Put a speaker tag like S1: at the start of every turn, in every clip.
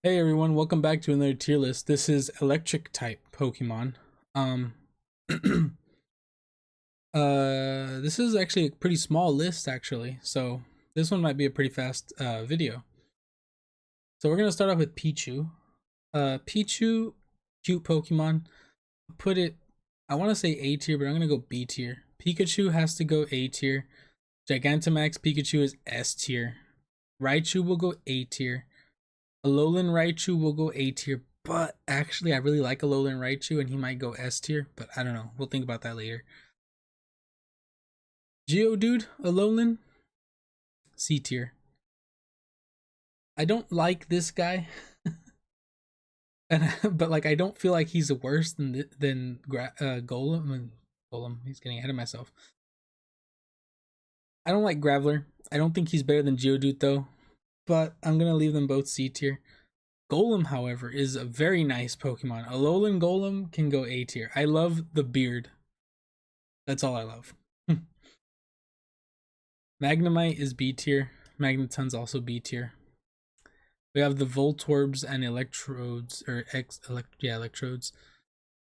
S1: Hey everyone, welcome back to another tier list. This is electric type Pokemon. Um this is actually a pretty small list actually. So this one might be a pretty fast video. So we're going to start off with Pichu. Pichu, cute Pokemon. Put it, I want to say A tier, but I'm going to go B tier. Pikachu has to go A tier. Gigantamax Pikachu is S tier. Raichu will go A tier. Alolan Raichu will go A tier, but actually I really like Alolan Raichu and he might go S tier, but I don't know. We'll think about that later. Geodude, Alolan, C tier. I don't like this guy, and but like I don't feel like he's worse than Golem. Golem, he's getting ahead of myself. I don't like Graveler. I don't think he's better than Geodude though, but I'm gonna leave them both C tier. Golem, however, is a very nice Pokemon. Alolan Golem can go A tier. I love the beard. That's all I love. Magnemite is B tier. Magneton's also B tier. We have the Voltorbs and Electrodes, or Electrodes.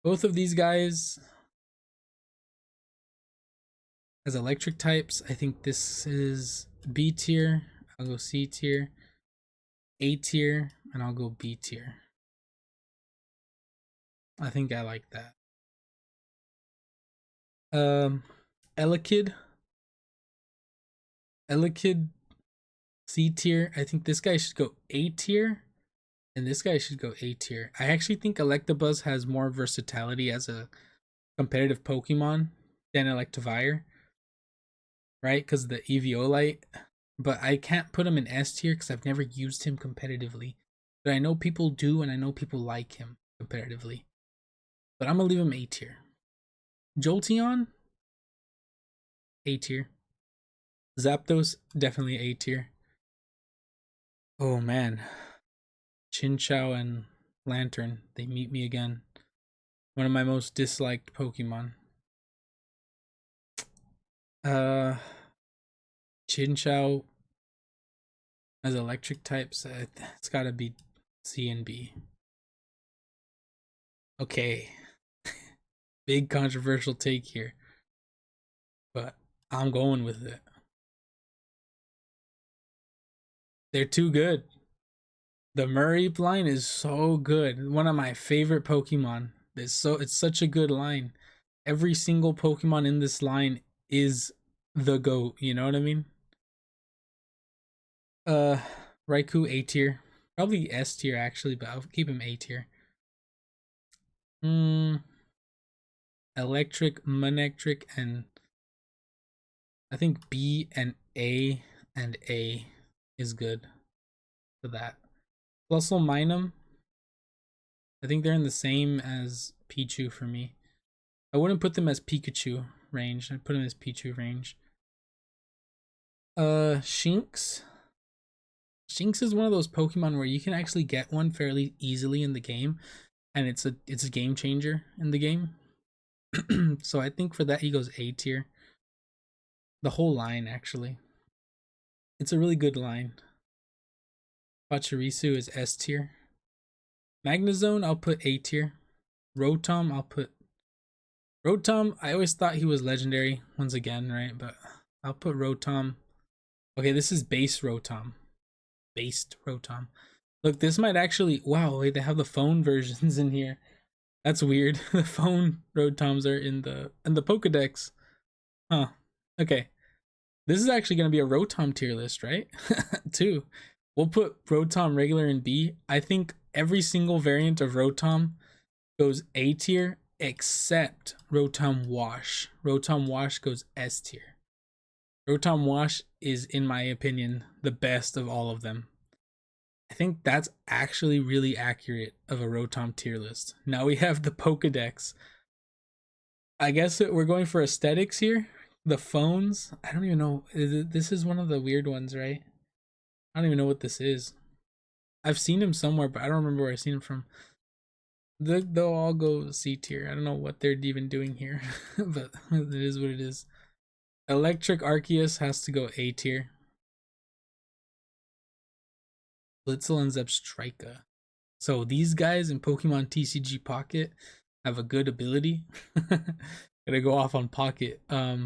S1: Both of these guys as electric types. I think this is B tier. I'll go C tier, A tier, and I'll go B tier. I think I like that. Elekid. Elekid C tier. I think this guy should go A tier, and this guy should go A tier. I actually think Electabuzz has more versatility as a competitive Pokemon than Electivire, right? Because the Eviolite. But I can't put him in S tier because I've never used him competitively. But I know people do, and I know people like him competitively. But I'm gonna leave him A tier. Jolteon, A tier. Zapdos, definitely A tier. Oh man, Chinchou and Lantern, they meet me again. One of my most disliked Pokemon. Chinchou as electric types, it's gotta be C and B. Okay, big controversial take here, but I'm going with it. They're too good. The Mareep line is so good. One of my favorite Pokemon. It's such a good line. Every single Pokemon in this line is the GOAT, you know what I mean? Uh Raikou A tier. Probably S tier actually, but I'll keep him A tier. Electric, Manectric, and I think B and A is good for that. Flusel Minum, I think they're in the same as Pichu for me. I wouldn't put them as Pikachu range. I'd put them as Pichu range. Shinx. Shinx is one of those Pokemon where you can actually get one fairly easily in the game, and it's a game changer in the game. So I think for that he goes A tier. The whole line actually. It's a really good line. Pachirisu is S tier. Magnezone I'll put A tier. Rotom I'll put Rotom, I always thought he was legendary once again, right? But I'll put Rotom. Okay, this is base Rotom. Based Rotom. Look, this might actually, wow, wait, they have the phone versions in here. That's weird. The phone Rotoms are in the Pokedex. Huh. Okay. This is actually going to be a Rotom tier list, right? Too. We'll put Rotom regular in B. I think every single variant of Rotom goes A tier except Rotom Wash. Rotom Wash goes S tier. Rotom Wash is, in my opinion, the best of all of them. I think that's actually really accurate of a Rotom tier list. Now we have the Pokedex. I guess we're going for aesthetics here. The phones, I don't even know. This is one of the weird ones, right? I don't even know what this is. I've seen him somewhere, but I don't remember where I've seen him from. They'll all go C tier. I don't know what they're even doing here, but it is what it is. Electric Arceus has to go A tier. Blitzel and Zebstrika. So these guys in Pokemon TCG Pocket have a good ability. Gonna go off on Pocket. I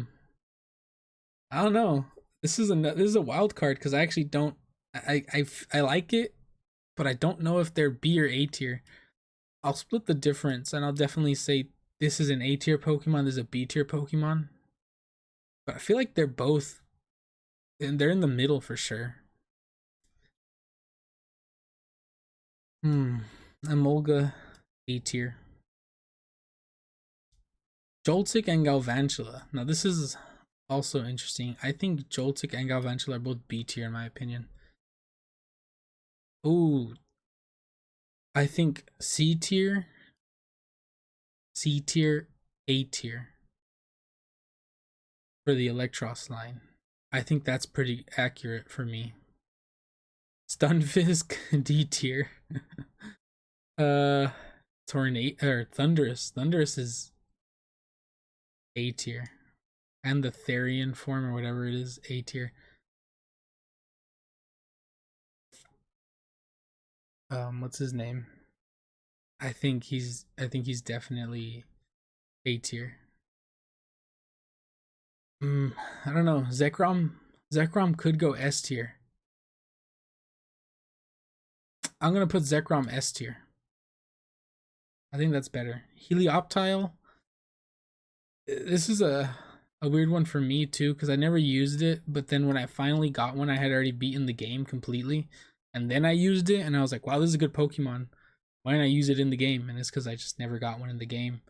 S1: don't know. This is a wild card because I actually don't. I like it, but I don't know if they're B or A tier. I'll split the difference, and I'll definitely say this is an A tier Pokemon. This is a B tier Pokemon. But I feel like they're both, and they're in the middle for sure. Emolga, A tier. Joltik and Galvantula. Now this is also interesting. I think Joltik and Galvantula are both B tier in my opinion. Ooh, I think C tier, A tier for the Electros line. I think that's pretty accurate for me. Stunfisk, D tier. Tornado or Thundurus. Thundurus is A tier. And the Therian form or whatever it is, A tier. What's his name? I think he's definitely A tier. I don't know. Zekrom could go S tier. I'm gonna put Zekrom S tier. I think that's better. Helioptile. This is a weird one for me too because I never used it, but then when I finally got one, I had already beaten the game completely, and then I used it, and I was like, "Wow, this is a good Pokemon. Why didn't I use it in the game?" And it's because I just never got one in the game.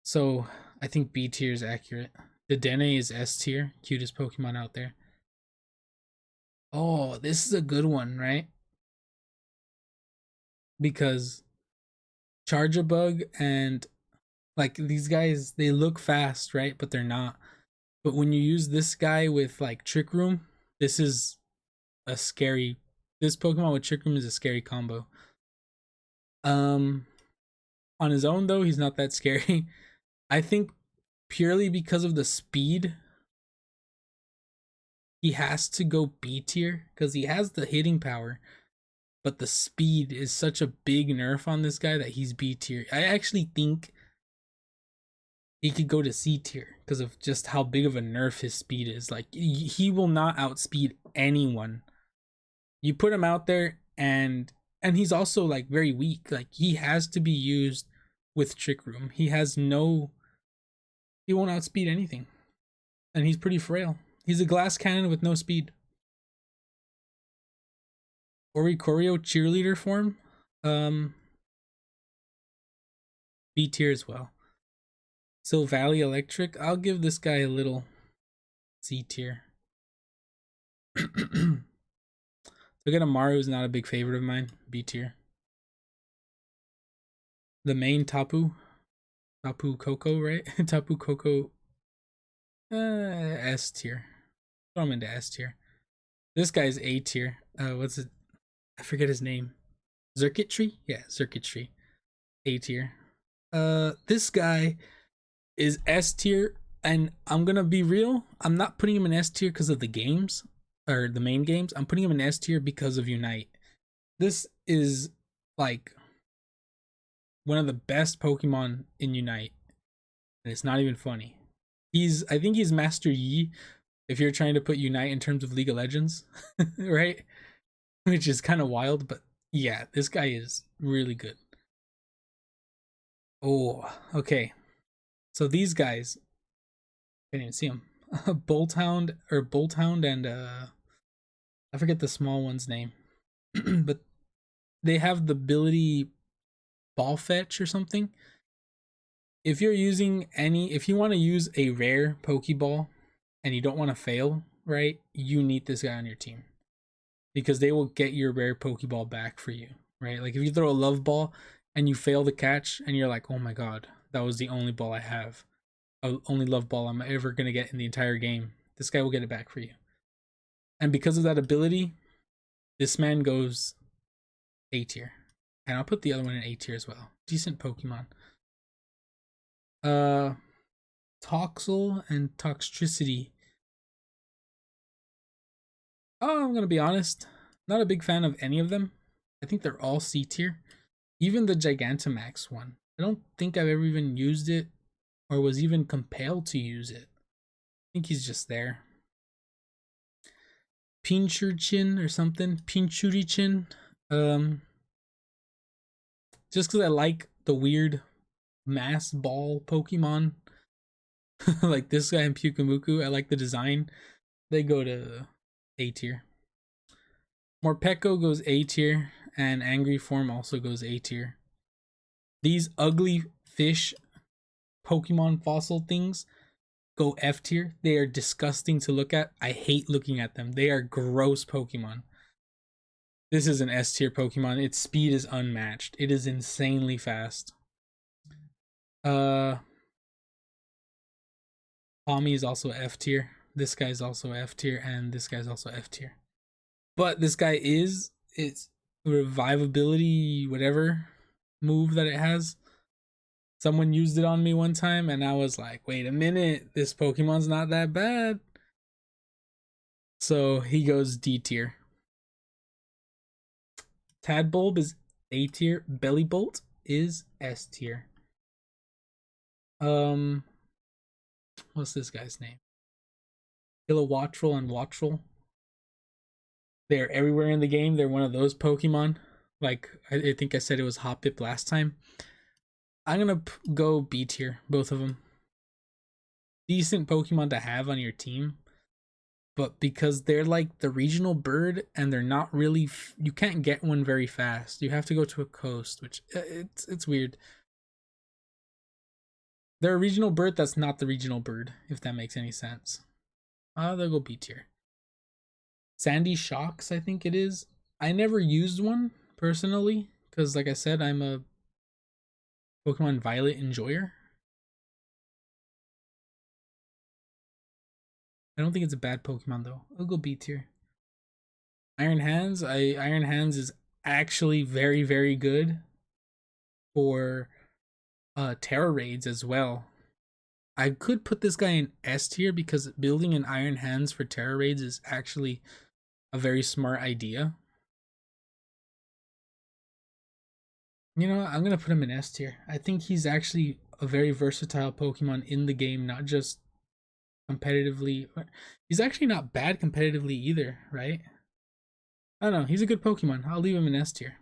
S1: So I think B tier is accurate. The Dedenne is S tier, cutest Pokemon out there. Oh, this is a good one, right? Because Charjabug and like these guys, they look fast, right? But they're not. But when you use this guy with like Trick Room, this is a scary. This Pokemon with Trick Room is a scary combo. On his own though, he's not that scary. I think purely because of the speed, he has to go B tier because he has the hitting power, but the speed is such a big nerf on this guy that he's B tier. I actually think he could go to C tier because of just how big of a nerf his speed is. Like he will not outspeed anyone. You put him out there and he's also like very weak. Like he has to be used with Trick Room. He won't outspeed anything. And he's pretty frail. He's a glass cannon with no speed. Oricorio cheerleader form. B tier as well. So Valley Electric, I'll give this guy a little C tier. Togedemaru is not a big favorite of mine. B tier. The main Tapu Koko, right? Tapu Koko, S tier. Throw him into S tier. This guy's A tier. What's it? I forget his name. Xurkitree? Yeah, Xurkitree. A tier. This guy is S tier, and I'm gonna be real. I'm not putting him in S tier because of the games or the main games. I'm putting him in S tier because of Unite. This is like one of the best Pokemon in Unite, and it's not even funny. I think he's Master Yi if you're trying to put Unite in terms of League of Legends, right? Which is kind of wild, but yeah, this guy is really good. Oh, okay. So these guys, can't even see them. Bolthound and I forget the small one's name, but they have the ability Ball Fetch or something. If you want to use a rare Pokeball and you don't want to fail, right? You need this guy on your team because they will get your rare Pokeball back for you, right? Like if you throw a Love Ball and you fail the catch and you're like, oh my god, that was the only ball I have, only Love Ball I'm ever gonna get in the entire game. This guy will get it back for you. And because of that ability, this man goes A tier. And I'll put the other one in A tier as well. Decent Pokemon. Toxel and Toxtricity. Oh, I'm gonna be honest. Not a big fan of any of them. I think they're all C tier. Even the Gigantamax one. I don't think I've ever even used it or was even compelled to use it. I think he's just there. Pinchurchin or something. Pinchurichin. Just because I like the weird mass ball Pokemon. Like this guy in Pyukumuku. I like the design. They go to A tier. Morpeko goes A tier. And Angry Form also goes A tier. These ugly fish Pokemon fossil things go F tier. They are disgusting to look at. I hate looking at them. They are gross Pokemon. This is an S tier Pokemon. Its speed is unmatched. It is insanely fast. Tommy is also F tier. This guy's also F tier, and this guy's also F tier. But this guy is its revivability, whatever move that it has. Someone used it on me one time, and I was like, wait a minute, this Pokemon's not that bad. So he goes D tier. Tadbulb is A tier. Bellybolt is S tier. What's this guy's name? Kilowattrel and Wattrel. They're everywhere in the game. They're one of those Pokemon. Like, I think I said it was Hoppip last time. I'm gonna go B tier, both of them. Decent Pokemon to have on your team. But because they're like the regional bird and they're not really, you can't get one very fast. You have to go to a coast, which it's weird. They're a regional bird that's not the regional bird, if that makes any sense. They'll go B tier. Sandy Shocks, I think it is. I never used one personally because, like I said, I'm a Pokemon Violet enjoyer. I don't think it's a bad Pokemon though. I'll go B tier. Iron Hands. Iron Hands is actually very, very good for Terra raids as well. I could put this guy in S tier because building an Iron Hands for Terra raids is actually a very smart idea. You know, I'm gonna put him in S tier. I think he's actually a very versatile Pokemon in the game, not just competitively. He's actually not bad competitively either, right? I don't know. He's a good Pokemon. I'll leave him in S tier.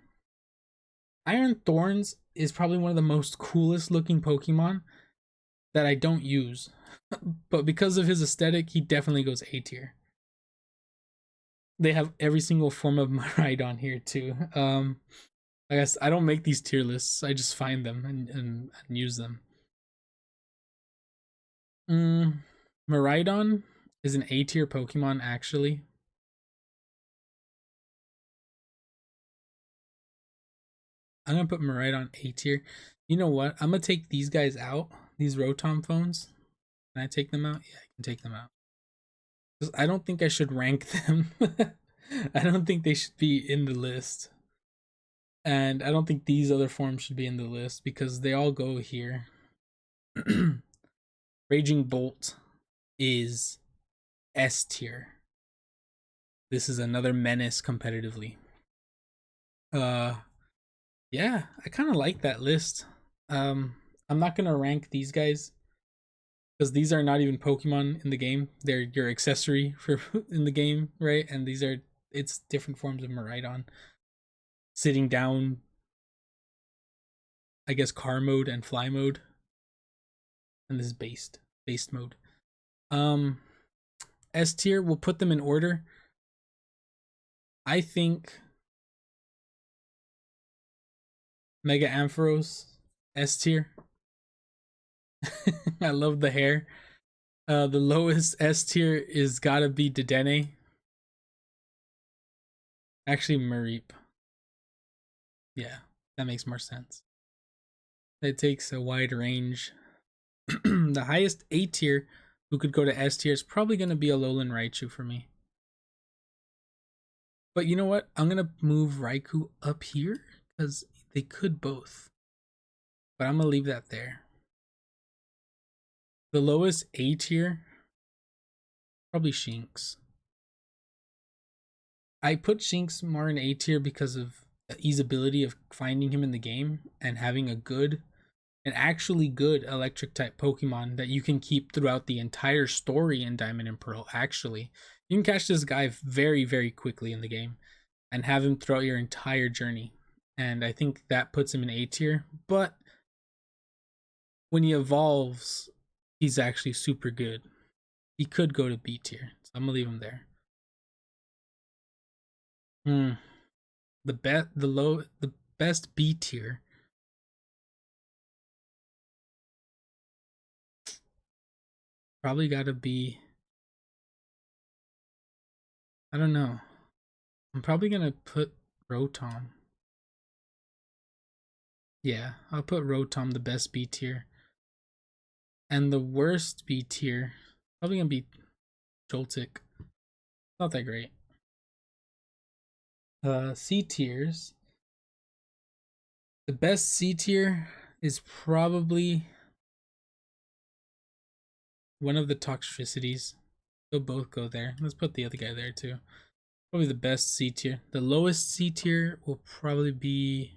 S1: Iron Thorns is probably one of the most coolest looking Pokemon that I don't use. But because of his aesthetic, he definitely goes A tier. They have every single form of Miraidon here too. I guess I don't make these tier lists. I just find them and use them. Miraidon is an A tier Pokemon actually. I'm gonna put Miraidon A tier. You know what? I'm gonna take these guys out. These Rotom phones. Can I take them out? Yeah, I can take them out. I don't think I should rank them. I don't think they should be in the list. And I don't think these other forms should be in the list because they all go here. Raging Bolt is S tier. This is another menace competitively. Yeah, I kind of like that list. I'm not gonna rank these guys because these are not even Pokemon in the game. They're your accessory for in the game, right? And these are it's different forms of Miraidon. Sitting down, I guess car mode and fly mode. And this is based mode. S tier, we'll put them in order. I think Mega Ampharos, S tier. I love the hair. The lowest S tier is gotta be Dedenne. Actually, Mareep. Yeah, that makes more sense. It takes a wide range. The highest A tier who could go to S tier is probably gonna be a Alolan Raichu for me. But you know what? I'm gonna move Raikou up here because they could both. But I'm gonna leave that there. The lowest A tier, probably Shinx. I put Shinx more in A tier because of easeability of finding him in the game and having an actually good electric type Pokemon that you can keep throughout the entire story in Diamond and Pearl. Actually, you can catch this guy very, very quickly in the game and have him throughout your entire journey. And I think that puts him in A tier. But when he evolves, he's actually super good. He could go to B tier, so I'm gonna leave him there. The best B tier. Probably gotta be. I don't know. I'm probably gonna put Rotom. Yeah, I'll put Rotom the best B tier. And the worst B tier, probably gonna be Joltik. Not that great. C tiers. The best C tier is probably one of the Toxtricities. They'll both go there. Let's put the other guy there too. Probably the best C tier. The lowest C tier will probably be.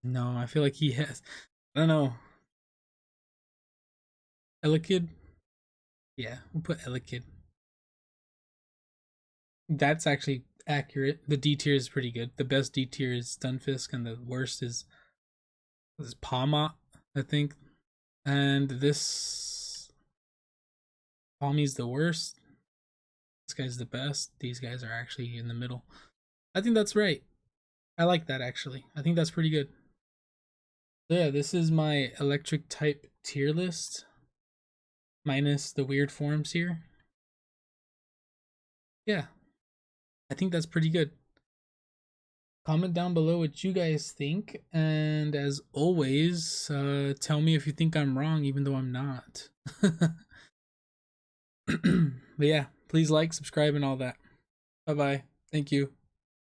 S1: No, I feel like he has. I don't know. Elekid? Yeah, we'll put Elekid. That's actually accurate. The D tier is pretty good. The best D tier is Stunfisk, and the worst is Palmot, I think. And this Palmy's the worst. This guy's the best. These guys are actually in the middle. I think that's right. I like that actually. I think that's pretty good. So yeah, this is my electric type tier list. Minus the weird forms here. Yeah. I think that's pretty good. Comment down below what you guys think, and as always, tell me if you think I'm wrong, even though I'm not. But yeah, please like, subscribe, and all that. Bye bye. Thank you.